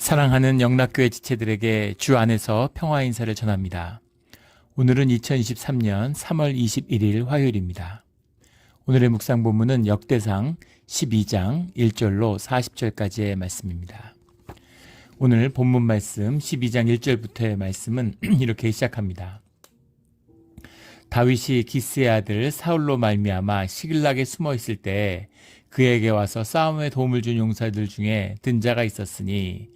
사랑하는 영락교회 지체들에게 주 안에서 평화 인사를 전합니다. 오늘은 2023년 3월 21일 화요일입니다. 오늘의 묵상 본문은 역대상 12장 1절로 40절까지의 말씀입니다. 오늘 본문 말씀 12장 1절부터의 말씀은 이렇게 시작합니다. 다윗이 기스의 아들 사울로 말미암아 시글락에 숨어 있을 때 그에게 와서 싸움에 도움을 준 용사들 중에 든 자가 있었으니,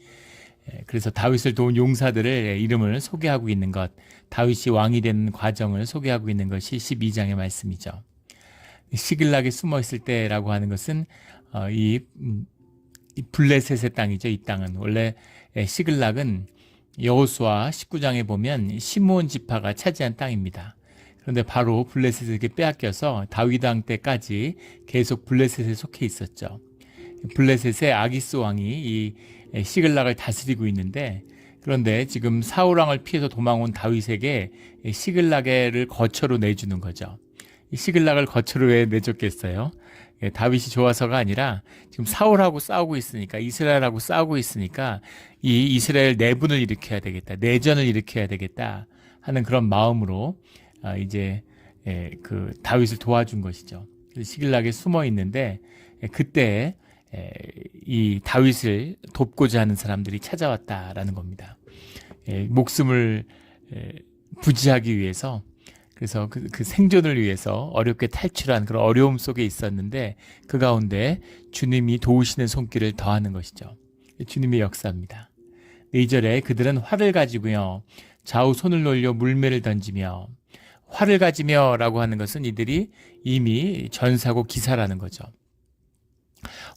그래서 다윗을 도운 용사들의 이름을 소개하고 있는 것, 다윗이 왕이 된 과정을 소개하고 있는 것이 12장의 말씀이죠. 시글락에 숨어 있을 때라고 하는 것은 이 블레셋의 땅이죠. 이 땅은 원래 시글락은 여호수아 19장에 보면 시므온 지파가 차지한 땅입니다. 그런데 바로 블레셋에게 빼앗겨서 다윗 왕 때까지 계속 블레셋에 속해 있었죠. 블레셋의 아기스 왕이 이 시글락을 다스리고 있는데, 그런데 지금 사울 왕을 피해서 도망온 다윗에게 시글락을 거처로 내주는 거죠. 이 시글락을 거처로 왜 내줬겠어요? 다윗이 좋아서가 아니라 지금 사울하고 싸우고 있으니까, 이스라엘하고 싸우고 있으니까 이 이스라엘 내분을 일으켜야 되겠다, 내전을 일으켜야 되겠다 하는 그런 마음으로 이제 그 다윗을 도와준 것이죠. 시글락에 숨어 있는데 그때 이 다윗을 돕고자 하는 사람들이 찾아왔다라는 겁니다. 목숨을 부지하기 위해서, 그래서 그 생존을 위해서 어렵게 탈출한 그런 어려움 속에 있었는데 그 가운데 주님이 도우시는 손길을 더하는 것이죠. 주님의 역사입니다. 2절에 그들은 활을 가지고요 좌우 손을 놀려 물매를 던지며, 활을 가지며 라고 하는 것은 이들이 이미 전사고 기사라는 거죠.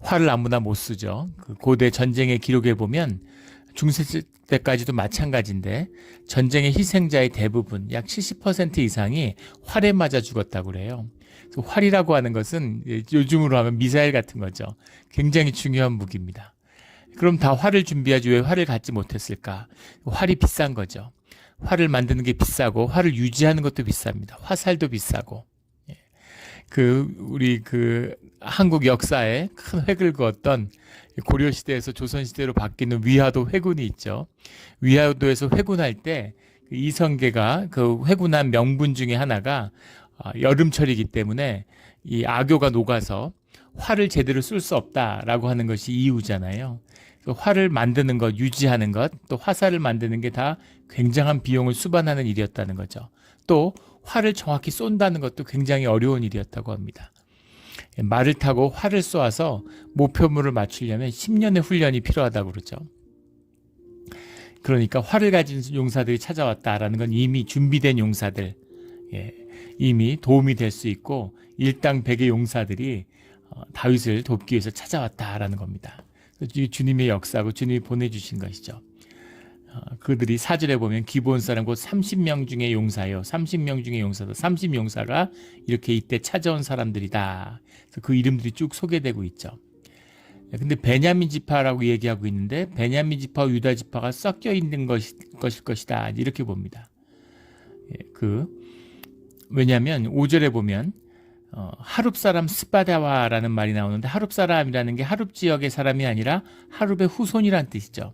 활을 아무나 못 쓰죠. 그 고대 전쟁의 기록에 보면 중세 때까지도 마찬가지인데 전쟁의 희생자의 대부분 약 70% 이상이 활에 맞아 죽었다고 그래요. 활이라고 하는 것은 요즘으로 하면 미사일 같은 거죠. 굉장히 중요한 무기입니다. 그럼 다 활을 준비하지 왜 활을 갖지 못했을까? 활이 비싼 거죠. 활을 만드는 게 비싸고 활을 유지하는 것도 비쌉니다. 화살도 비싸고. 우리 한국 역사에 큰 획을 그었던 고려시대에서 조선시대로 바뀌는 위화도 회군이 있죠. 위화도에서 회군할 때 이성계가 그 회군한 명분 중에 하나가 여름철이기 때문에 이 악교가 녹아서 활을 제대로 쓸 수 없다라고 하는 것이 이유잖아요. 활을 만드는 것, 유지하는 것, 또 화살을 만드는 게 다 굉장한 비용을 수반하는 일이었다는 거죠. 또 활을 정확히 쏜다는 것도 굉장히 어려운 일이었다고 합니다. 말을 타고 활을 쏘아서 목표물을 맞추려면 10년의 훈련이 필요하다고 그러죠. 그러니까 활을 가진 용사들이 찾아왔다라는 건 이미 준비된 용사들, 이미 도움이 될 수 있고 일당백의 용사들이 다윗을 돕기 위해서 찾아왔다라는 겁니다. 주님의 역사고 주님이 보내주신 것이죠. 그들이 4절에 보면 기브온 사람 곧 30명 중에 용사요, 30명 중에 용사다, 30용사가 이렇게 이때 찾아온 사람들이다. 그래서 그 이름들이 쭉 소개되고 있죠. 근데 베냐민 지파라고 얘기하고 있는데 베냐민 지파와 유다 지파가 섞여 있는 것일 것이다, 이렇게 봅니다. 왜냐하면 5절에 보면 하룹 사람 스바다와라는 말이 나오는데, 하룹 사람이라는 게 하룹 지역의 사람이 아니라 하룹의 후손이란 뜻이죠.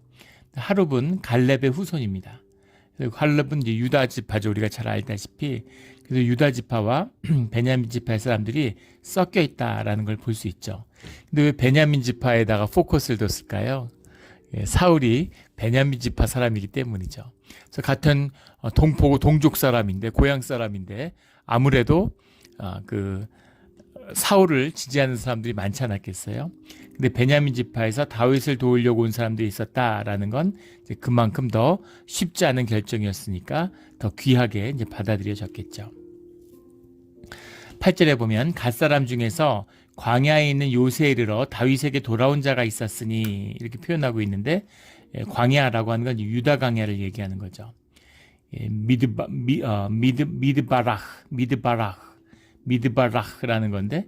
하룹은 갈렙의 후손입니다. 갈렙은 이제 유다 지파죠. 우리가 잘 알다시피. 그래서 유다 지파와 베냐민 지파의 사람들이 섞여 있다라는 걸 볼 수 있죠. 근데 왜 베냐민 지파에다가 포커스를 뒀을까요? 사울이 베냐민 지파 사람이기 때문이죠. 그래서 같은 동족 사람인데, 고향 사람인데 아무래도 사울을 지지하는 사람들이 많지 않았겠어요? 근데 베냐민 지파에서 다윗을 도우려고 온 사람들이 있었다라는 건 이제 그만큼 더 쉽지 않은 결정이었으니까 더 귀하게 이제 받아들여졌겠죠. 8절에 보면 갓사람 중에서 광야에 있는 요새에 이르러 다윗에게 돌아온 자가 있었으니 이렇게 표현하고 있는데, 광야라고 하는 건 유다 광야를 얘기하는 거죠. 미드바라흐라는 건데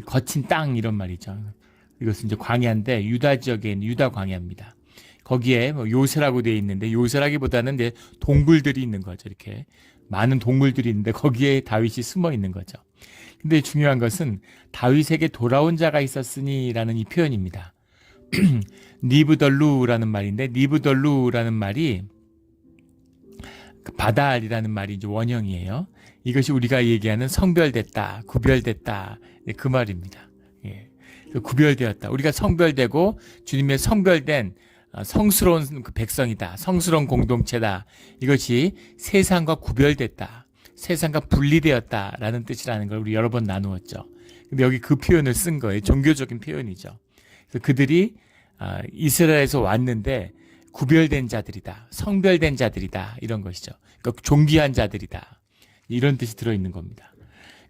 거친 땅 이런 말이죠. 이것은 이제 광야인데 유다 지역에 있는 유다 광야입니다. 거기에 요새라고 되어 있는데, 요새라기보다는 이제 동굴들이 있는 거죠. 이렇게 많은 동물들이 있는데 거기에 다윗이 숨어 있는 거죠. 근데 중요한 것은 다윗에게 돌아온 자가 있었으니라는 이 표현입니다. 니브덜루라는 말인데, 니브덜루라는 말이 바달이라는 말이 이제 원형이에요. 이것이 우리가 얘기하는 성별됐다, 구별됐다, 그 말입니다. 예. 구별되었다. 우리가 성별되고 주님의 성별된 성스러운 그 백성이다. 성스러운 공동체다. 이것이 세상과 구별됐다. 세상과 분리되었다라는 뜻이라는 걸 우리 여러 번 나누었죠. 근데 여기 그 표현을 쓴 거예요. 종교적인 표현이죠. 그래서 그들이 이스라엘에서 왔는데 구별된 자들이다. 성별된 자들이다. 이런 것이죠. 그러니까 존귀한 자들이다. 이런 뜻이 들어있는 겁니다.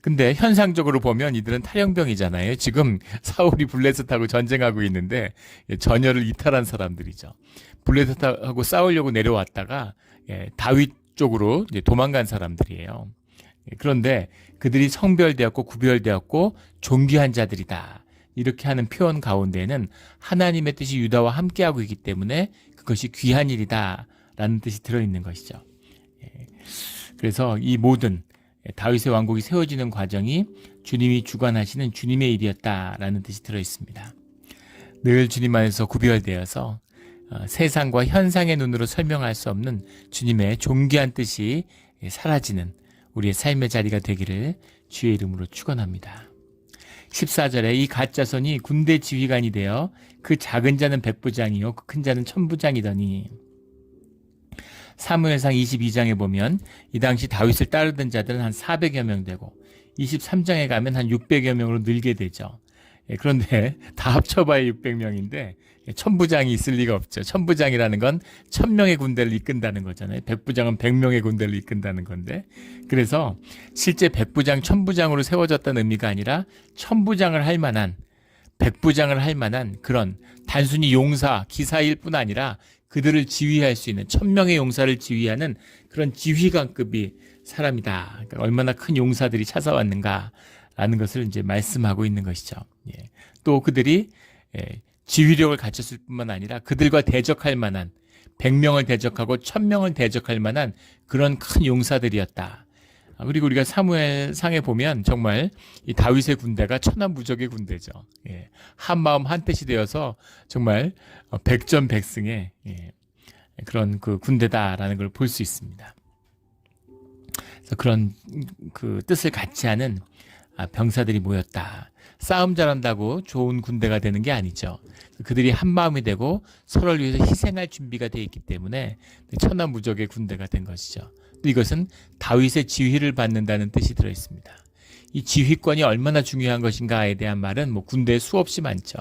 근데 현상적으로 보면 이들은 탈영병이잖아요. 지금 사울이 블레셋하고 전쟁하고 있는데 전열을 이탈한 사람들이죠. 블레셋하고 싸우려고 내려왔다가 다윗 쪽으로 이제 도망간 사람들이에요. 그런데 그들이 성별되었고 구별되었고 존귀한 자들이다. 이렇게 하는 표현 가운데는 하나님의 뜻이 유다와 함께하고 있기 때문에 그것이 귀한 일이다 라는 뜻이 들어있는 것이죠. 그래서 이 모든 다윗의 왕국이 세워지는 과정이 주님이 주관하시는 주님의 일이었다라는 뜻이 들어있습니다. 늘 주님 안에서 구별되어서 세상과 현상의 눈으로 설명할 수 없는 주님의 존귀한 뜻이 사라지는 우리의 삶의 자리가 되기를 주의 이름으로 축원합니다. 14절에 이 갓자손이 군대 지휘관이 되어 그 작은 자는 백부장이요 그 큰 자는 천부장이더니, 사무엘상 22장에 보면 이 당시 다윗을 따르던 자들은 한 400여 명 되고 23장에 가면 한 600여 명으로 늘게 되죠. 그런데 다 합쳐봐야 600명인데 천부장이 있을 리가 없죠. 천부장이라는 건 1000명의 군대를 이끈다는 거잖아요. 백부장은 100명의 군대를 이끈다는 건데, 그래서 실제 백부장, 천부장으로 세워졌다는 의미가 아니라 천부장을 할 만한, 백부장을 할 만한 그런 단순히 용사, 기사일 뿐 아니라 그들을 지휘할 수 있는 1000명의 용사를 지휘하는 그런 지휘관급이 사람이다. 그러니까 얼마나 큰 용사들이 찾아왔는가라는 것을 이제 말씀하고 있는 것이죠. 또 그들이 지휘력을 갖췄을 뿐만 아니라 그들과 대적할 만한 100명을 대적하고 1000명을 대적할 만한 그런 큰 용사들이었다. 그리고 우리가 사무엘상에 보면 정말 이 다윗의 군대가 천하무적의 군대죠. 한 마음 한 뜻이 되어서 정말 백전백승의 그런 그 군대다라는 걸 볼 수 있습니다. 그래서 그런 그 뜻을 같이 하는 병사들이 모였다. 싸움 잘한다고 좋은 군대가 되는 게 아니죠. 그들이 한 마음이 되고 서로를 위해서 희생할 준비가 되어 있기 때문에 천하무적의 군대가 된 것이죠. 또 이것은 다윗의 지휘를 받는다는 뜻이 들어 있습니다. 이 지휘권이 얼마나 중요한 것인가에 대한 말은 뭐 군대에 수없이 많죠.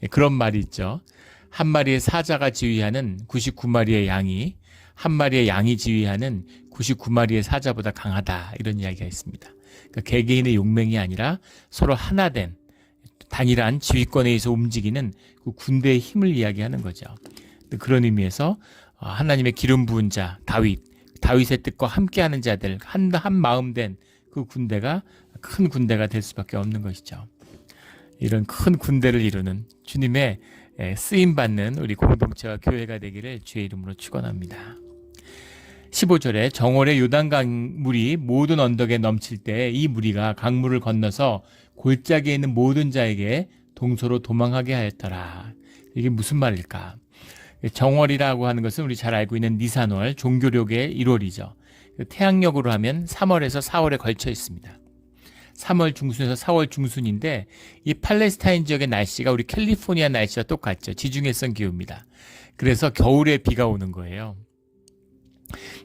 그런 말이 있죠. 한 마리의 사자가 지휘하는 99마리의 양이 한 마리의 양이 지휘하는 99마리의 사자보다 강하다, 이런 이야기가 있습니다. 그러니까 개개인의 용맹이 아니라 서로 하나된 단일한 지휘권에 의해서 움직이는 그 군대의 힘을 이야기하는 거죠. 그런 의미에서 하나님의 기름 부은 자 다윗의 뜻과 함께하는 자들, 한 마음된 그 군대가 큰 군대가 될 수밖에 없는 것이죠. 이런 큰 군대를 이루는 주님의 쓰임받는 우리 공동체와 교회가 되기를 주의 이름으로 축원합니다. 15절에 정월의 요단강 물이 모든 언덕에 넘칠 때 이 무리가 강물을 건너서 골짜기에 있는 모든 자에게 동서로 도망하게 하였더라. 이게 무슨 말일까? 정월이라고 하는 것은 우리 잘 알고 있는 니산월, 종교력의 1월이죠. 태양력으로 하면 3월에서 4월에 걸쳐 있습니다. 3월 중순에서 4월 중순인데 이 팔레스타인 지역의 날씨가 우리 캘리포니아 날씨와 똑같죠. 지중해성 기후입니다. 그래서 겨울에 비가 오는 거예요.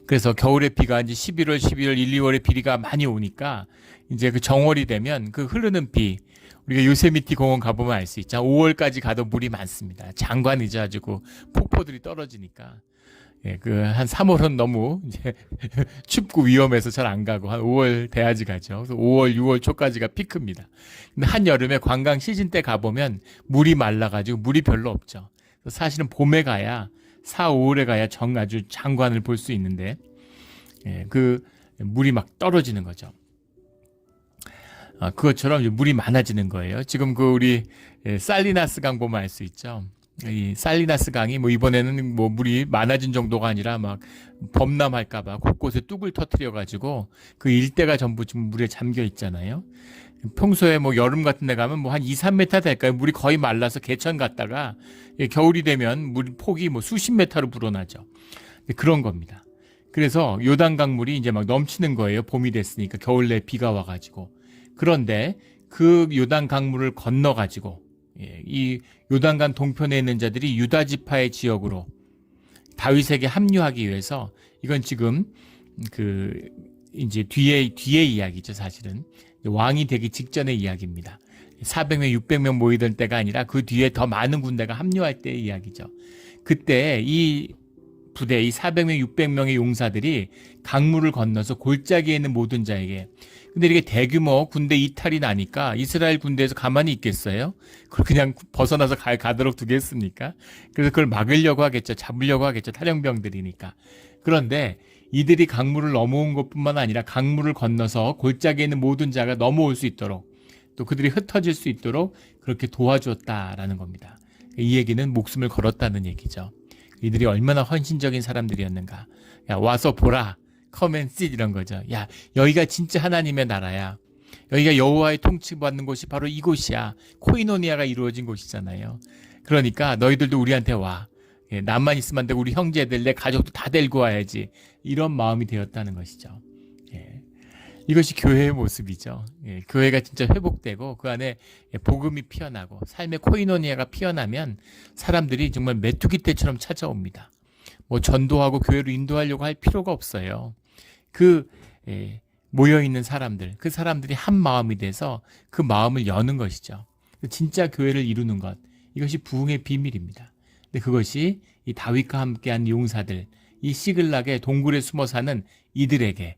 그래서 겨울에 비가 이제 11월, 12월, 1, 2월에 비가 많이 오니까 이제 그 정월이 되면 그 흐르는 비, 우리가 요세미티 공원 가보면 알 수 있죠. 5월까지 가도 물이 많습니다. 장관이죠. 가지고 폭포들이 떨어지니까. 그 한 3월은 너무 이제 춥고 위험해서 잘 안 가고 한 5월 돼야지 가죠. 그래서 5월, 6월 초까지가 피크입니다. 근데 한 여름에 관광 시즌 때 가보면 물이 말라가지고 물이 별로 없죠. 사실은 봄에 가야 4, 5월에 가야 아주 장관을 볼 수 있는데 그 물이 막 떨어지는 거죠. 그것처럼 물이 많아지는 거예요. 지금 그 우리 살리나스 강 보면 알 수 있죠. 이 살리나스 강이 뭐 이번에는 뭐 물이 많아진 정도가 아니라 막 범람할까봐 곳곳에 뚝을 터뜨려 가지고 그 일대가 전부 지금 물에 잠겨 있잖아요. 평소에 뭐 여름 같은 데 가면 뭐 한 2, 3m 될까요? 물이 거의 말라서 개천 갔다가 겨울이 되면 물 폭이 뭐 수십 메타로 불어나죠. 그런 겁니다. 그래서 요단 강물이 이제 막 넘치는 거예요. 봄이 됐으니까 겨울 내 비가 와가지고. 그런데 그 요단 강물을 건너가지고 이 요단강 동편에 있는 자들이 유다 지파의 지역으로 다윗에게 합류하기 위해서 이건 지금 그 이제 뒤에 이야기죠. 사실은 왕이 되기 직전의 이야기입니다. 400명, 600명 모이던 때가 아니라 그 뒤에 더 많은 군대가 합류할 때의 이야기죠. 그때 이 부대, 이 400명, 600명의 용사들이 강물을 건너서 골짜기에 있는 모든 자에게, 근데 이게 대규모 군대 이탈이 나니까 이스라엘 군대에서 가만히 있겠어요? 그걸 그냥 벗어나서 가도록 두겠습니까? 그래서 그걸 막으려고 하겠죠. 잡으려고 하겠죠. 탈영병들이니까. 그런데 이들이 강물을 넘어온 것뿐만 아니라 강물을 건너서 골짜기에 있는 모든 자가 넘어올 수 있도록 또 그들이 흩어질 수 있도록 그렇게 도와줬다라는 겁니다. 이 얘기는 목숨을 걸었다는 얘기죠. 이들이 얼마나 헌신적인 사람들이었는가. 야, 와서 보라. Come and see 이런 거죠. 야, 여기가 진짜 하나님의 나라야. 여기가 여호와의 통치받는 곳이 바로 이곳이야. 코이노니아가 이루어진 곳이잖아요. 그러니까 너희들도 우리한테 와. 나만 있으면 안 되고 우리 형제들, 내 가족도 다 데리고 와야지. 이런 마음이 되었다는 것이죠. 이것이 교회의 모습이죠. 교회가 진짜 회복되고 그 안에 복음이 피어나고 삶의 코이노니아가 피어나면 사람들이 정말 메뚜기 떼처럼 찾아옵니다. 뭐 전도하고 교회로 인도하려고 할 필요가 없어요. 모여있는 사람들, 그 사람들이 한 마음이 돼서 그 마음을 여는 것이죠. 진짜 교회를 이루는 것, 이것이 부흥의 비밀입니다. 근데 그것이 이 다윗과 함께한 용사들, 이 시글락의 동굴에 숨어 사는 이들에게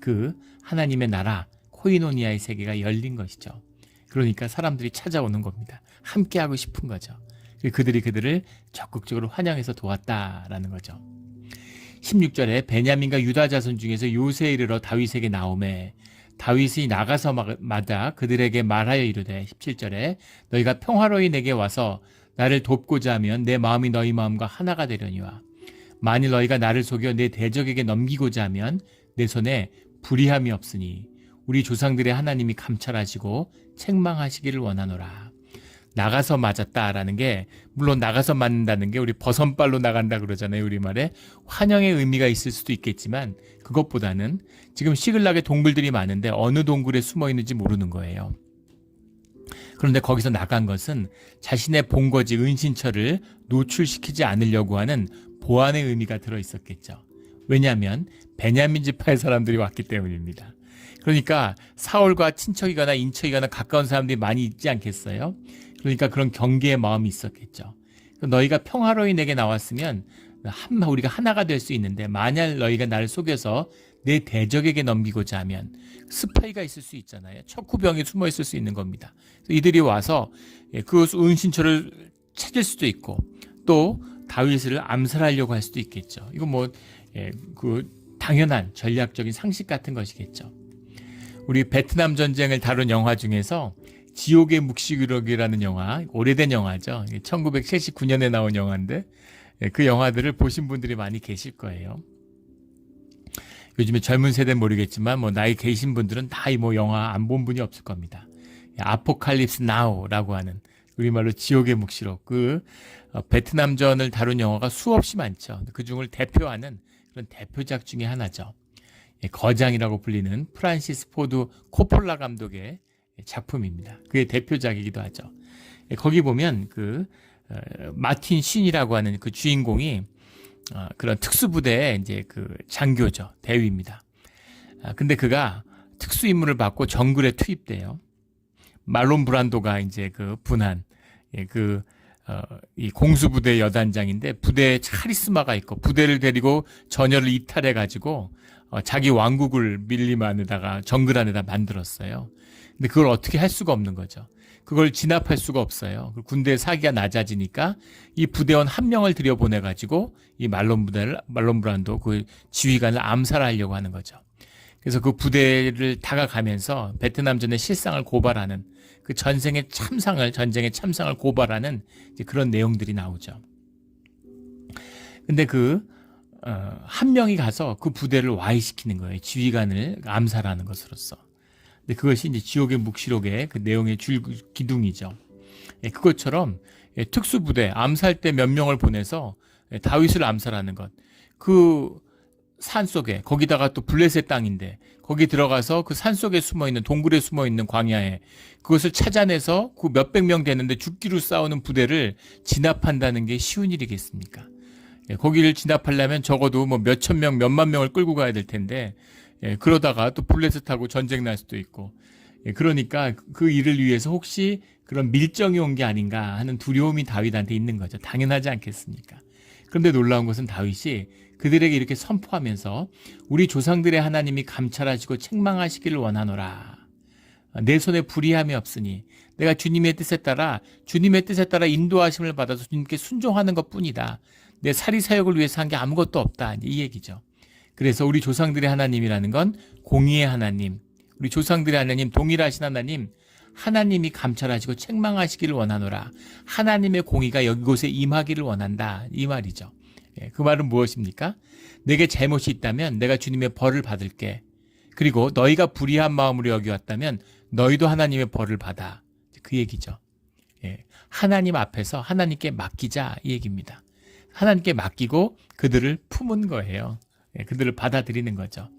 그 하나님의 나라 코이노니아의 세계가 열린 것이죠. 그러니까 사람들이 찾아오는 겁니다. 함께하고 싶은 거죠. 그들이 그들을 적극적으로 환영해서 도왔다라는 거죠. 16절에 베냐민과 유다 자손 중에서 요새에 이르러 다윗에게 나오매 다윗이 나가서마다 그들에게 말하여 이르되 17절에 너희가 평화로이 내게 와서 나를 돕고자 하면 내 마음이 너희 마음과 하나가 되려니와 만일 너희가 나를 속여 내 대적에게 넘기고자 하면 내 손에 불의함이 없으니 우리 조상들의 하나님이 감찰하시고 책망하시기를 원하노라. 나가서 맞았다라는 게 물론 나가서 맞는다는 게 우리 버선발로 나간다 그러잖아요. 우리말에 환영의 의미가 있을 수도 있겠지만 그것보다는 지금 시글락에 동굴들이 많은데 어느 동굴에 숨어 있는지 모르는 거예요. 그런데 거기서 나간 것은 자신의 본거지 은신처를 노출시키지 않으려고 하는 보안의 의미가 들어있었겠죠. 왜냐하면 베냐민 지파의 사람들이 왔기 때문입니다. 그러니까 사울과 친척이거나 인척이거나 가까운 사람들이 많이 있지 않겠어요? 그러니까 그런 경계의 마음이 있었겠죠. 너희가 평화로이 내게 나왔으면 우리가 하나가 될 수 있는데 만약 너희가 나를 속여서 내 대적에게 넘기고자 하면 스파이가 있을 수 있잖아요. 척후병이 숨어 있을 수 있는 겁니다. 이들이 와서 그 은신처를 찾을 수도 있고 또 다윗을 암살하려고 할 수도 있겠죠. 이건 그 당연한 전략적인 상식 같은 것이겠죠. 우리 베트남 전쟁을 다룬 영화 중에서 지옥의 묵시기록이라는 영화, 오래된 영화죠. 1979년에 나온 영화인데 그 영화들을 보신 분들이 많이 계실 거예요. 요즘에 젊은 세대는 모르겠지만 나이 계신 분들은 다 영화 안 본 분이 없을 겁니다. 아포칼립스 나우라고 하는 우리말로 지옥의 묵시록, 그 베트남전을 다룬 영화가 수없이 많죠. 그 중을 대표하는 그런 대표작 중에 하나죠. 거장이라고 불리는 프란시스 포드 코폴라 감독의 작품입니다. 그의 대표작이기도 하죠. 거기 보면 마틴 쉰이라고 하는 그 주인공이 그런 특수부대의 이제 그 장교죠. 대위입니다. 근데 그가 특수임무를 받고 정글에 투입돼요. 말론 브란도가 이제 그 분한 이 공수부대 여단장인데 부대에 카리스마가 있고 부대를 데리고 전열을 이탈해 가지고 자기 왕국을 밀림 안에다가 정글 안에다 만들었어요. 근데 그걸 어떻게 할 수가 없는 거죠. 그걸 진압할 수가 없어요. 군대 사기가 낮아지니까 이 부대원 한 명을 들여보내 가지고 이 말론 브란도 그 지휘관을 암살하려고 하는 거죠. 그래서 그 부대를 다가가면서 베트남전의 실상을 고발하는 그 전쟁의 참상을 고발하는 이제 그런 내용들이 나오죠. 근데 한 명이 가서 그 부대를 와해시키는 거예요. 지휘관을 암살하는 것으로서. 근데 그것이 이제 지옥의 묵시록의 그 내용의 줄 기둥이죠. 그것처럼 특수부대 암살 때 몇 명을 보내서 다윗을 암살하는 것. 그 산속에 거기다가 또 블레셋 땅인데 거기 들어가서 그 산속에 숨어있는 동굴에 숨어있는 광야에 그것을 찾아내서 그 몇백 명 되는데 죽기로 싸우는 부대를 진압한다는 게 쉬운 일이겠습니까? 거기를 진압하려면 적어도 뭐 몇천 명, 몇만 명을 끌고 가야 될 텐데 그러다가 또 블레셋하고 전쟁 날 수도 있고 그러니까 그 일을 위해서 혹시 그런 밀정이 온 게 아닌가 하는 두려움이 다윗한테 있는 거죠. 당연하지 않겠습니까? 그런데 놀라운 것은 다윗이 그들에게 이렇게 선포하면서 우리 조상들의 하나님이 감찰하시고 책망하시기를 원하노라. 내 손에 불의함이 없으니 내가 주님의 뜻에 따라 인도하심을 받아서 주님께 순종하는 것뿐이다. 내 사리사욕을 위해서 한 게 아무것도 없다. 이 얘기죠. 그래서 우리 조상들의 하나님이라는 건 공의의 하나님, 우리 조상들의 하나님, 동일하신 하나님, 하나님이 감찰하시고 책망하시기를 원하노라. 하나님의 공의가 이곳에 임하기를 원한다. 이 말이죠. 그 말은 무엇입니까? 내게 잘못이 있다면 내가 주님의 벌을 받을게. 그리고 너희가 불의한 마음으로 여기왔다면 너희도 하나님의 벌을 받아. 그 얘기죠. 하나님 앞에서 하나님께 맡기자 이 얘기입니다. 하나님께 맡기고 그들을 품은 거예요. 그들을 받아들이는 거죠.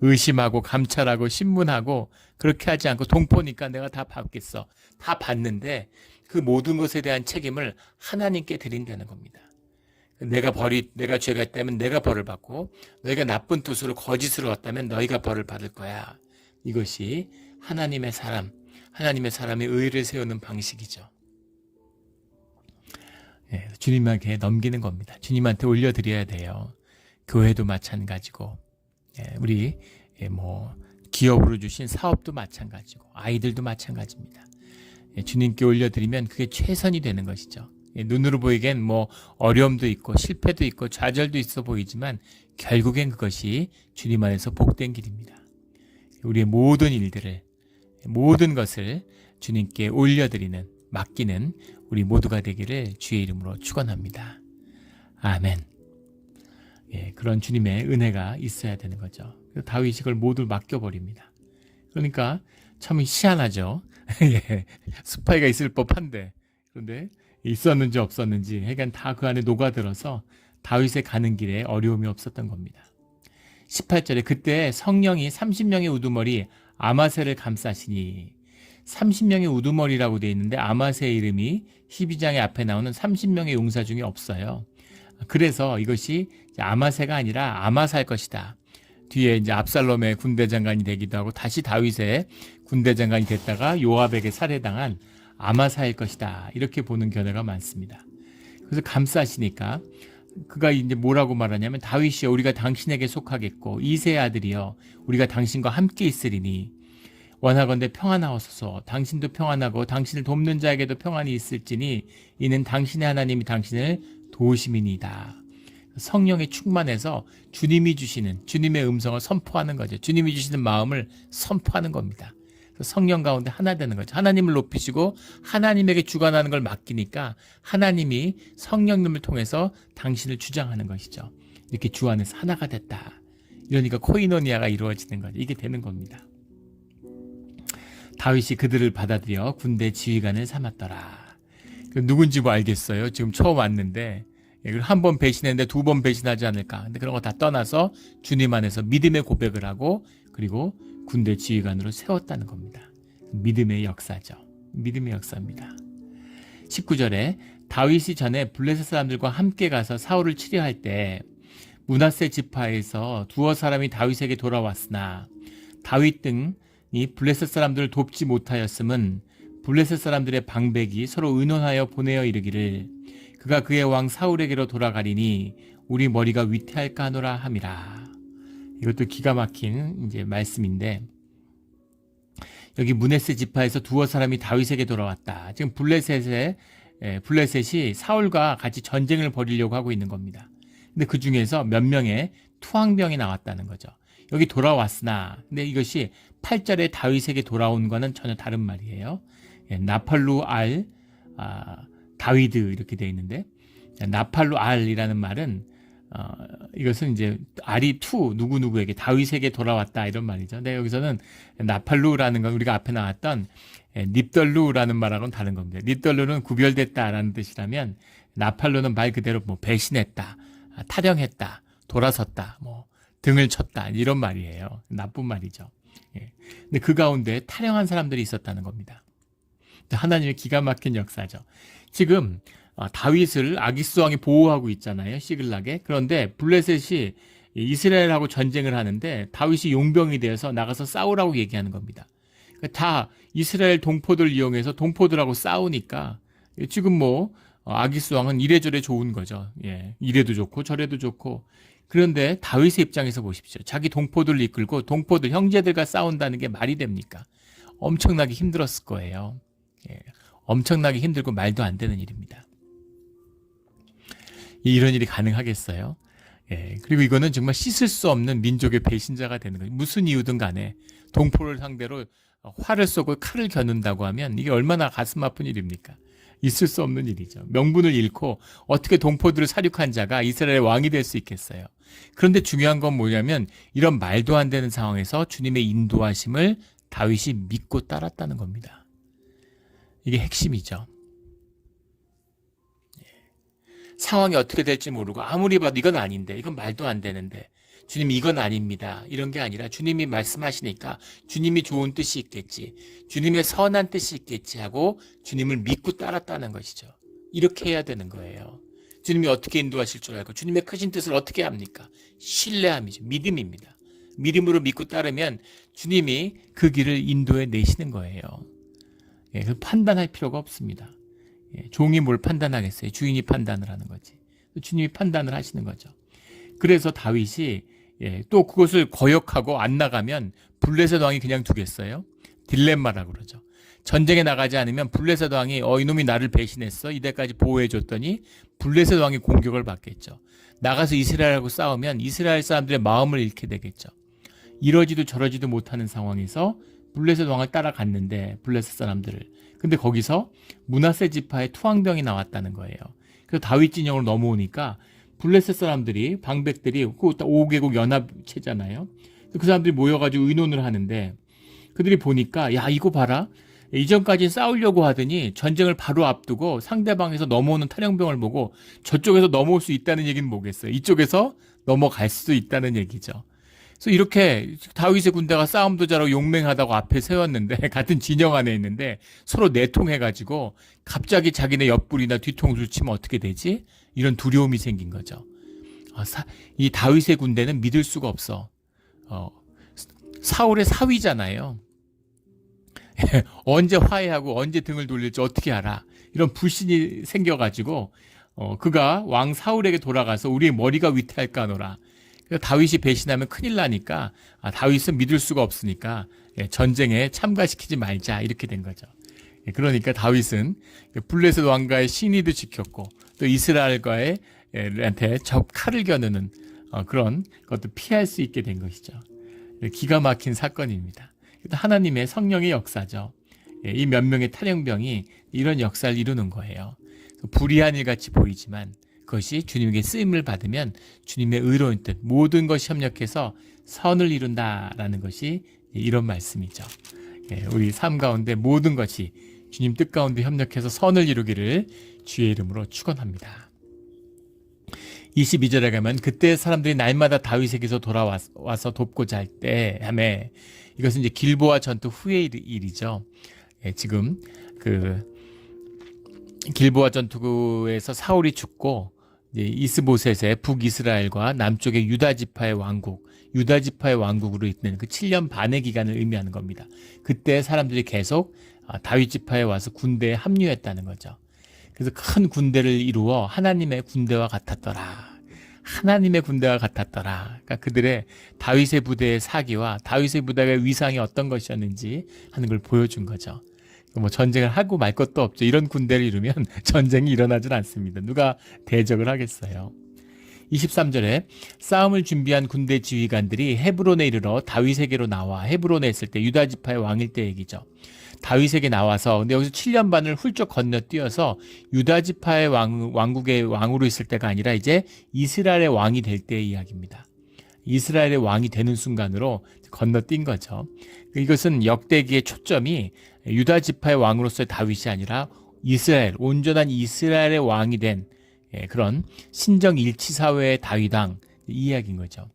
의심하고 감찰하고 신문하고 그렇게 하지 않고 동포니까 내가 다 받겠어. 다 받는데 그 모든 것에 대한 책임을 하나님께 드린다는 겁니다. 내가 죄가 있다면 내가 벌을 받고 너희가 나쁜 뜻으로 거짓으로 왔다면 너희가 벌을 받을 거야. 이것이 하나님의 사람의 의를 세우는 방식이죠. 주님에게 넘기는 겁니다. 주님한테 올려드려야 돼요. 교회도 마찬가지고 우리 기업으로 주신 사업도 마찬가지고 아이들도 마찬가지입니다. 주님께 올려드리면 그게 최선이 되는 것이죠. 눈으로 보이기엔 어려움도 있고 실패도 있고 좌절도 있어 보이지만 결국엔 그것이 주님 안에서 복된 길입니다. 우리의 모든 일들을 모든 것을 주님께 올려드리는 맡기는 우리 모두가 되기를 주의 이름으로 축원합니다. 아멘. 그런 주님의 은혜가 있어야 되는 거죠. 다윗이 그걸 모두 맡겨버립니다. 그러니까 참 희한하죠. 스파이가 있을 법한데 그런데 있었는지 없었는지 그러니까 다 그 안에 녹아들어서 다윗의 가는 길에 어려움이 없었던 겁니다. 18절에 그때 성령이 30명의 우두머리 아마새를 감싸시니 30명의 우두머리라고 되어 있는데 아마새의 이름이 12장의 앞에 나오는 30명의 용사 중에 없어요. 그래서 이것이 아마새가 아니라 아마사일 것이다. 뒤에 이제 압살롬의 군대 장관이 되기도 하고 다시 다윗의 군대 장관이 됐다가 요압에게 살해당한 아마사일 것이다. 이렇게 보는 견해가 많습니다. 그래서 감싸시니까 그가 이제 뭐라고 말하냐면 다윗이여 우리가 당신에게 속하겠고 이새의 아들이여 우리가 당신과 함께 있으리니 원하건대 평안하옵소서. 당신도 평안하고 당신을 돕는 자에게도 평안이 있을지니 이는 당신의 하나님이 당신을 도우심이니이다. 성령에 충만해서 주님이 주시는 주님의 음성을 선포하는 거죠. 주님이 주시는 마음을 선포하는 겁니다. 성령 가운데 하나 되는 거죠. 하나님을 높이시고 하나님에게 주관하는 걸 맡기니까 하나님이 성령님을 통해서 당신을 주장하는 것이죠. 이렇게 주 안에서 하나가 됐다. 이러니까 코이노니아가 이루어지는 거죠. 이게 되는 겁니다. 다윗이 그들을 받아들여 군대 지휘관을 삼았더라. 누군지 알겠어요. 지금 처음 왔는데 한 번 배신했는데 두 번 배신하지 않을까. 근데 그런 거 다 떠나서 주님 안에서 믿음의 고백을 하고 그리고 군대 지휘관으로 세웠다는 겁니다. 믿음의 역사죠. 믿음의 역사입니다. 19절에 다윗이 전에 블레셋 사람들과 함께 가서 사울을 치려할 때 므낫세 지파에서 두어 사람이 다윗에게 돌아왔으나 다윗 등이 블레셋 사람들을 돕지 못하였음은 블레셋 사람들의 방백이 서로 의논하여 보내어 이르기를 그가 그의 왕 사울에게로 돌아가리니 우리 머리가 위태할까 하노라 함이라. 이것도 기가 막힌 이제 말씀인데 여기 므낫세 지파에서 두어 사람이 다윗에게 돌아왔다. 지금 블레셋이 사울과 같이 전쟁을 벌이려고 하고 있는 겁니다. 근데 그 중에서 몇 명의 투항병이 나왔다는 거죠. 여기 돌아왔으나 근데 이것이 8절에 다윗에게 돌아온 거는 전혀 다른 말이에요. 나팔루 다위드 이렇게 되어 있는데 나팔루 알이라는 말은 이것은 이제 아리 투 누구누구에게 다윗에게 돌아왔다 이런 말이죠. 근데 여기서는 나팔루라는 건 우리가 앞에 나왔던 닙덜루라는 말하고는 다른 겁니다. 닙덜루는 구별됐다라는 뜻이라면 나팔루는 말 그대로 뭐 배신했다, 타령했다, 돌아섰다, 뭐 등을 쳤다 이런 말이에요. 나쁜 말이죠. 예. 근데 그 가운데 타령한 사람들이 있었다는 겁니다. 하나님의 기가 막힌 역사죠. 지금 다윗을 아기스 왕이 보호하고 있잖아요. 시글락에. 그런데 블레셋이 이스라엘하고 전쟁을 하는데 다윗이 용병이 되어서 나가서 싸우라고 얘기하는 겁니다. 다 이스라엘 동포들 이용해서 동포들하고 싸우니까 지금 뭐 아기스 왕은 이래저래 좋은 거죠. 예, 이래도 좋고 저래도 좋고. 그런데 다윗의 입장에서 보십시오. 자기 동포들을 이끌고 동포들 형제들과 싸운다는 게 말이 됩니까? 엄청나게 힘들었을 거예요. 예, 엄청나게 힘들고 말도 안 되는 일입니다. 이런 일이 가능하겠어요? 예, 그리고 이거는 정말 씻을 수 없는 민족의 배신자가 되는 거예요. 무슨 이유든 간에 동포를 상대로 활을 쏘고 칼을 겨눈다고 하면 이게 얼마나 가슴 아픈 일입니까? 있을 수 없는 일이죠. 명분을 잃고 어떻게 동포들을 살육한 자가 이스라엘의 왕이 될 수 있겠어요? 그런데 중요한 건 뭐냐면 이런 말도 안 되는 상황에서 주님의 인도하심을 다윗이 믿고 따랐다는 겁니다. 이게 핵심이죠. 상황이 어떻게 될지 모르고 아무리 봐도 이건 아닌데, 이건 말도 안 되는데, 주님이 이건 아닙니다. 이런 게 아니라 주님이 말씀하시니까 주님이 좋은 뜻이 있겠지, 주님의 선한 뜻이 있겠지 하고 주님을 믿고 따랐다는 것이죠. 이렇게 해야 되는 거예요. 주님이 어떻게 인도하실 줄 알고 주님의 크신 뜻을 어떻게 합니까? 신뢰함이죠. 믿음입니다. 믿음으로 믿고 따르면 주님이 그 길을 인도해 내시는 거예요. 예, 판단할 필요가 없습니다. 예, 종이 뭘 판단하겠어요? 주인이 판단을 하는 거지. 주님이 판단을 하시는 거죠. 그래서 다윗이 또 그것을 거역하고 안 나가면 블레셋 왕이 그냥 두겠어요? 딜레마라고 그러죠. 전쟁에 나가지 않으면 블레셋 왕이 이놈이 나를 배신했어 이때까지 보호해줬더니 블레셋 왕이 공격을 받겠죠. 나가서 이스라엘하고 싸우면 이스라엘 사람들의 마음을 잃게 되겠죠. 이러지도 저러지도 못하는 상황에서 블레셋 왕을 따라갔는데 블레셋 사람들을, 근데 거기서 므낫세 지파의 투항병이 나왔다는 거예요. 그래서 다윗 진영으로 넘어오니까 블레셋 사람들이, 방백들이 5개국 연합체잖아요. 그 사람들이 모여가지고 의논을 하는데 그들이 보니까 야 이거 봐라, 이전까지 싸우려고 하더니 전쟁을 바로 앞두고 상대방에서 넘어오는 탈영병을 보고 저쪽에서 넘어올 수 있다는 얘기는 뭐겠어요? 이쪽에서 넘어갈 수도 있다는 얘기죠. 그래서 이렇게 다윗의 군대가 싸움도 잘하고 용맹하다고 앞에 세웠는데 같은 진영 안에 있는데 서로 내통해가지고 갑자기 자기네 옆구리나 뒤통수를 치면 어떻게 되지? 이런 두려움이 생긴 거죠. 이 다윗의 군대는 믿을 수가 없어. 사울의 사위잖아요. 언제 화해하고 언제 등을 돌릴지 어떻게 알아? 이런 불신이 생겨가지고 그가 왕 사울에게 돌아가서 우리의 머리가 위태할까노라. 다윗이 배신하면 큰일 나니까 다윗은 믿을 수가 없으니까 전쟁에 참가시키지 말자 이렇게 된 거죠. 그러니까 다윗은 블레셋 왕과의 신의도 지켰고 또 이스라엘과의 한테 적 칼을 겨누는 그런 것도 피할 수 있게 된 것이죠. 기가 막힌 사건입니다. 하나님의 성령의 역사죠. 이 몇 명의 탈영병이 이런 역사를 이루는 거예요. 불의한 일 같이 보이지만 그것이 주님에게 쓰임을 받으면 주님의 의로운 뜻, 모든 것이 협력해서 선을 이룬다라는 것이 이런 말씀이죠. 우리 삶 가운데 모든 것이 주님 뜻 가운데 협력해서 선을 이루기를 주의 이름으로 축원합니다. 22절에 가면 그때 사람들이 날마다 다윗에게서 돌아와서 돕고자 할 때 하며, 이것은 이제 길보아 전투 후의 일이죠. 지금 그 길보아 전투에서 사울이 죽고 이제 이스보셋의 북이스라엘과 남쪽의 유다 지파의 왕국으로 있는 그 7년 반의 기간을 의미하는 겁니다. 그때 사람들이 계속 다윗 지파에 와서 군대에 합류했다는 거죠. 그래서 큰 군대를 이루어 하나님의 군대와 같았더라. 그러니까 그들의 다윗의 부대의 사기와 다윗의 부대의 위상이 어떤 것이었는지 하는 걸 보여준 거죠. 뭐 전쟁을 하고 말 것도 없죠. 이런 군대를 이루면 전쟁이 일어나질 않습니다. 누가 대적을 하겠어요. 23절에 싸움을 준비한 군대 지휘관들이 헤브론에 이르러 다윗에게로 나와 헤브론에 있을 때 유다 지파의 왕일 때 얘기죠. 다윗에게 나와서 근데 여기서 7년 반을 훌쩍 건너뛰어서 유다 지파의 왕국의 왕으로 있을 때가 아니라 이제 이스라엘의 왕이 될 때의 이야기입니다. 이스라엘의 왕이 되는 순간으로 건너뛴 거죠. 이것은 역대기의 초점이 유다 지파의 왕으로서의 다윗이 아니라 이스라엘, 온전한 이스라엘의 왕이 된 그런 신정 일치 사회의 다윗왕 이 이야기인 거죠.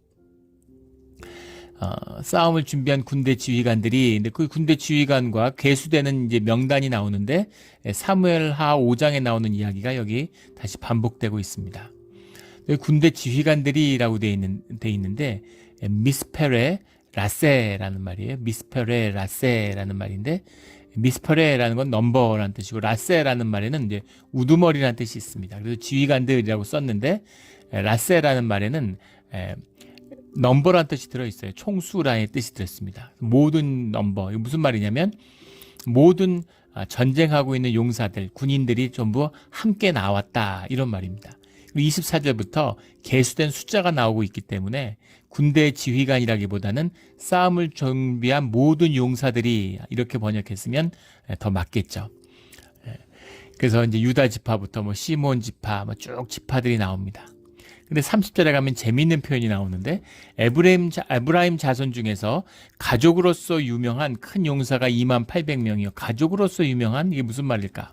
싸움을 준비한 군대 지휘관들이 근데 그 군대 지휘관과 괴수되는 이제 명단이 나오는데 사무엘하 5장에 나오는 이야기가 여기 다시 반복되고 있습니다. 군대 지휘관들이라고 돼 있는데 미스페레 라세라는 말이에요. 미스페레 라세라는 말인데 미스페레라는 건 넘버라는 뜻이고 라세라는 말에는 이제 우두머리라는 뜻이 있습니다. 그래서 지휘관들이라고 썼는데 라세라는 말에는 넘버라는 뜻이 들어있어요. 총수라는 뜻이 들었습니다. 모든 넘버. 이거 무슨 말이냐면 모든 전쟁하고 있는 용사들, 군인들이 전부 함께 나왔다 이런 말입니다. 24절부터 계수된 숫자가 나오고 있기 때문에 군대 지휘관이라기보다는 싸움을 준비한 모든 용사들이 이렇게 번역했으면 더 맞겠죠. 그래서 이제 유다 지파부터 뭐 시몬 지파, 뭐 쭉 지파들이 나옵니다. 근데 30절에 가면 재미있는 표현이 나오는데 에브라임 자손 중에서 가족으로서 유명한 큰 용사가 2800명이요. 가족으로서 유명한 이게 무슨 말일까?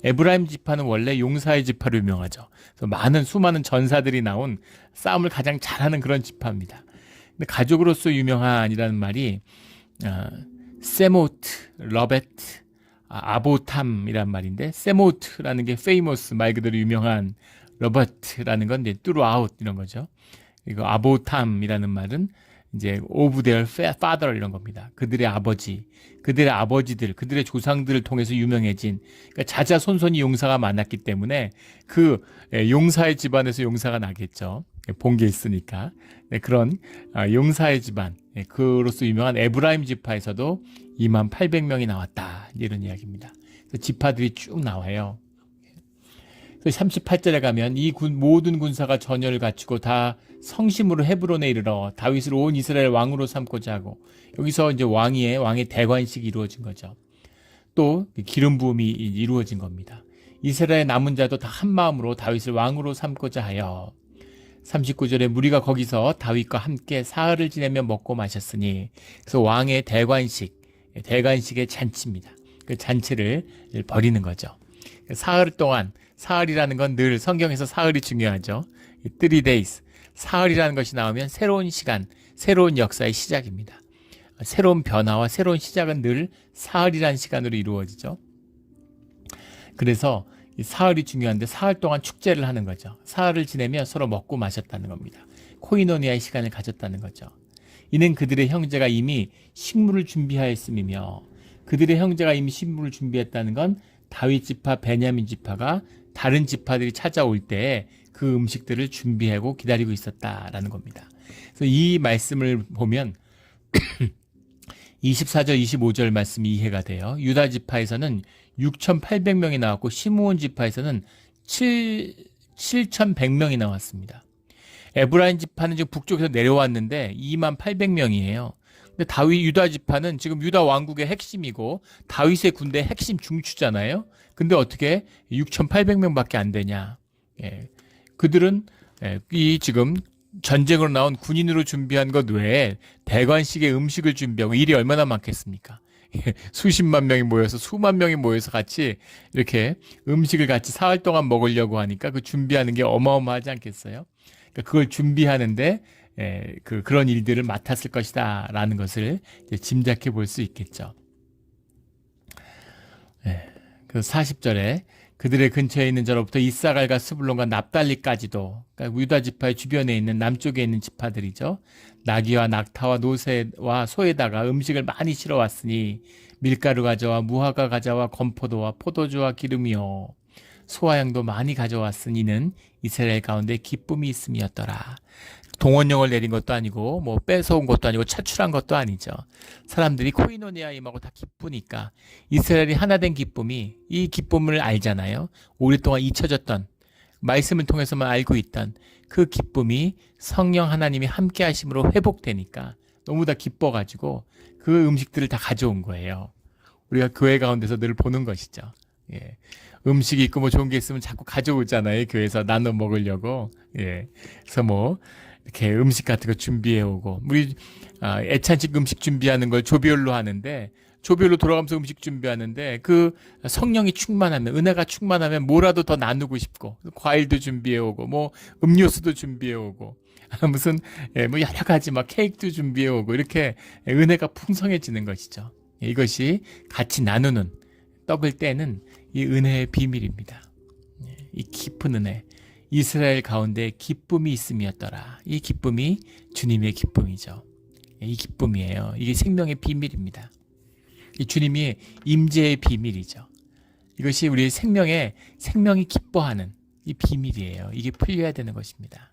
에브라임 지파는 원래 용사의 지파로 유명하죠. 그래서 수많은 전사들이 나온 싸움을 가장 잘하는 그런 지파입니다. 근데 가족으로서 유명한이라는 말이 세모트, 러베트, 아보탐이란 말인데 세모트라는 게 famous 말 그대로 유명한 러버트라는 건 이제 throughout 이런 거죠. 그리고 아보탐이라는 말은 이제 of their father 이런 겁니다. 그들의 아버지, 그들의 아버지들, 그들의 조상들을 통해서 유명해진 그러니까 자자손손이 용사가 많았기 때문에 그 용사의 집안에서 용사가 나겠죠. 본 게 있으니까. 그런 용사의 집안, 그로서 유명한 에브라임 지파에서도 2800명이 나왔다. 이런 이야기입니다. 지파들이 쭉 나와요. 38절에 가면 이 모든 군사가 전열을 갖추고 다 성심으로 헤브론에 이르러 다윗을 온 이스라엘 왕으로 삼고자 하고 여기서 이제 왕의 대관식이 이루어진 거죠. 또 기름 부음이 이루어진 겁니다. 이스라엘 남은 자도 다 한 마음으로 다윗을 왕으로 삼고자 하여 39절에 무리가 거기서 다윗과 함께 사흘을 지내며 먹고 마셨으니 그래서 왕의 대관식의 잔치입니다. 그 잔치를 벌이는 거죠. 사흘 동안 사흘이라는 건 늘 성경에서 사흘이 중요하죠. 3 days. 사흘이라는 것이 나오면 새로운 시간, 새로운 역사의 시작입니다. 새로운 변화와 새로운 시작은 늘 사흘이라는 시간으로 이루어지죠. 그래서 이 사흘이 중요한데 사흘 동안 축제를 하는 거죠. 사흘을 지내며 서로 먹고 마셨다는 겁니다. 코이노니아의 시간을 가졌다는 거죠. 이는 그들의 형제가 이미 식물을 준비하였음이며 그들의 형제가 이미 식물을 준비했다는 건 다윗 지파, 베냐민 지파가 다른 지파들이 찾아올 때 그 음식들을 준비하고 기다리고 있었다라는 겁니다. 그래서 이 말씀을 보면 24절, 25절 말씀이 이해가 돼요. 유다 지파에서는 6,800명이 나왔고 시므온 지파에서는 7,100명이 나왔습니다. 에브라임 지파는 지금 북쪽에서 내려왔는데 2800명이에요. 근데 유다 지파는 지금 유다 왕국의 핵심이고 다윗의 군대의 핵심 중추잖아요. 근데 어떻게 6,800명밖에 안 되냐? 그들은 이 지금 전쟁으로 나온 군인으로 준비한 것 외에 대관식의 음식을 준비하고 일이 얼마나 많겠습니까? 수십만 명이 모여서 수만 명이 모여서 같이 이렇게 음식을 같이 사흘 동안 먹으려고 하니까 그 준비하는 게 어마어마하지 않겠어요? 그러니까 그걸 준비하는데 그런 일들을 맡았을 것이다 라는 것을 짐작해 볼 수 있겠죠. 그 40절에 그들의 근처에 있는 자로부터 이사갈과 스불론과 납달리까지도 그러니까 유다 지파의 주변에 있는 남쪽에 있는 지파들이죠. 나귀와 낙타와 노새와 소에다가 음식을 많이 실어왔으니 밀가루 가져와 무화과 가져와 건포도와 포도주와 기름이요 소와 양도 많이 가져왔으니는 이스라엘 가운데 기쁨이 있음이었더라. 동원령을 내린 것도 아니고 뭐 뺏어온 것도 아니고 차출한 것도 아니죠. 사람들이 코이노니아 임하고 다 기쁘니까 이스라엘이 하나 된 기쁨이 이 기쁨을 알잖아요. 오랫동안 잊혀졌던 말씀을 통해서만 알고 있던 그 기쁨이 성령 하나님이 함께 하심으로 회복되니까 너무 다 기뻐가지고 그 음식들을 다 가져온 거예요. 우리가 교회 가운데서 늘 보는 것이죠. 예. 음식이 있고 뭐 좋은 게 있으면 자꾸 가져오잖아요. 교회에서 나눠 먹으려고. 예. 그래서 뭐 이렇게 음식 같은 거 준비해 오고 우리 애찬식 음식 준비하는 걸 조별로 하는데 조별로 돌아가면서 음식 준비하는데 그 성령이 충만하면 은혜가 충만하면 뭐라도 더 나누고 싶고 과일도 준비해 오고 뭐 음료수도 준비해 오고 무슨 뭐 여러 가지 막 케이크도 준비해 오고 이렇게 은혜가 풍성해지는 것이죠. 이것이 같이 나누는 떡을 떼는 이 은혜의 비밀입니다. 이 깊은 은혜, 이스라엘 가운데 기쁨이 있음이었더라. 이 기쁨이 주님의 기쁨이죠. 이 기쁨이에요. 이게 생명의 비밀입니다. 이 주님이 임재의 비밀이죠. 이것이 우리 생명이 기뻐하는 이 비밀이에요. 이게 풀려야 되는 것입니다.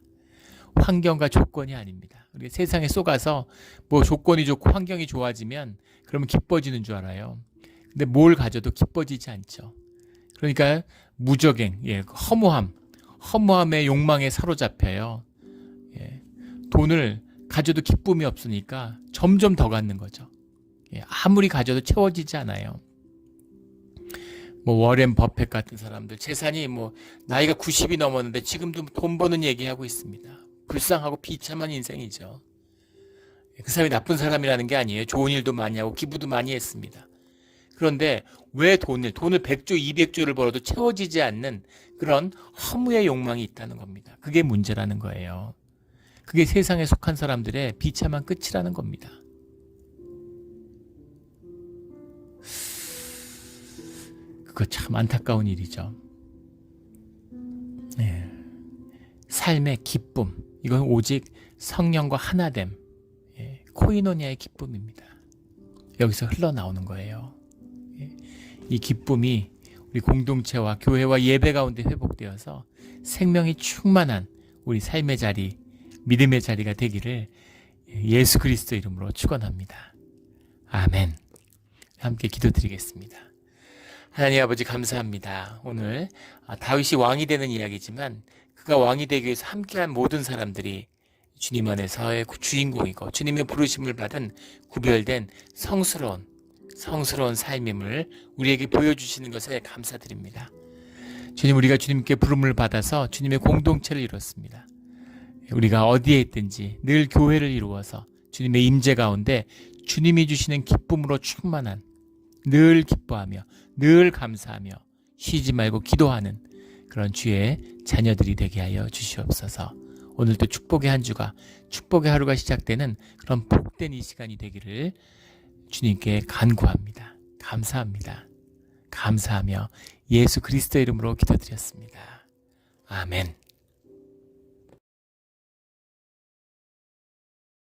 환경과 조건이 아닙니다. 우리 세상에 속아서 뭐 조건이 좋고 환경이 좋아지면 그러면 기뻐지는 줄 알아요. 근데 뭘 가져도 기뻐지지 않죠. 그러니까 무적행, 허무함의 욕망에 사로잡혀요. 돈을 가져도 기쁨이 없으니까 점점 더 갖는 거죠. 아무리 가져도 채워지지 않아요. 뭐 워렌 버핏 같은 사람들 재산이 뭐 나이가 90이 넘었는데 지금도 돈 버는 얘기하고 있습니다. 불쌍하고 비참한 인생이죠. 그 사람이 나쁜 사람이라는 게 아니에요. 좋은 일도 많이 하고 기부도 많이 했습니다. 그런데 왜 돈을 100조, 200조를 벌어도 채워지지 않는 그런 허무의 욕망이 있다는 겁니다. 그게 문제라는 거예요. 그게 세상에 속한 사람들의 비참한 끝이라는 겁니다. 그거 참 안타까운 일이죠. 삶의 기쁨, 이건 오직 성령과 하나됨, 코이노니아의 기쁨입니다. 여기서 흘러나오는 거예요. 이 기쁨이 우리 공동체와 교회와 예배 가운데 회복되어서 생명이 충만한 우리 삶의 자리, 믿음의 자리가 되기를 예수 그리스도 이름으로 축원합니다. 아멘. 함께 기도드리겠습니다. 하나님 아버지 감사합니다. 오늘 다윗이 왕이 되는 이야기지만 그가 왕이 되기 위해서 함께한 모든 사람들이 주님 안에서의 주인공이고 주님의 부르심을 받은 구별된 성스러운 삶임을 우리에게 보여주시는 것에 감사드립니다. 주님, 우리가 주님께 부름을 받아서 주님의 공동체를 이뤘습니다. 우리가 어디에 있든지 늘 교회를 이루어서 주님의 임재 가운데 주님이 주시는 기쁨으로 충만한 늘 기뻐하며 늘 감사하며 쉬지 말고 기도하는 그런 주의 자녀들이 되게 하여 주시옵소서. 오늘도 축복의 한 주가 축복의 하루가 시작되는 그런 복된 이 시간이 되기를 주님께 간구합니다. 감사합니다. 감사하며 예수 그리스도 이름으로 기도드렸습니다. 아멘.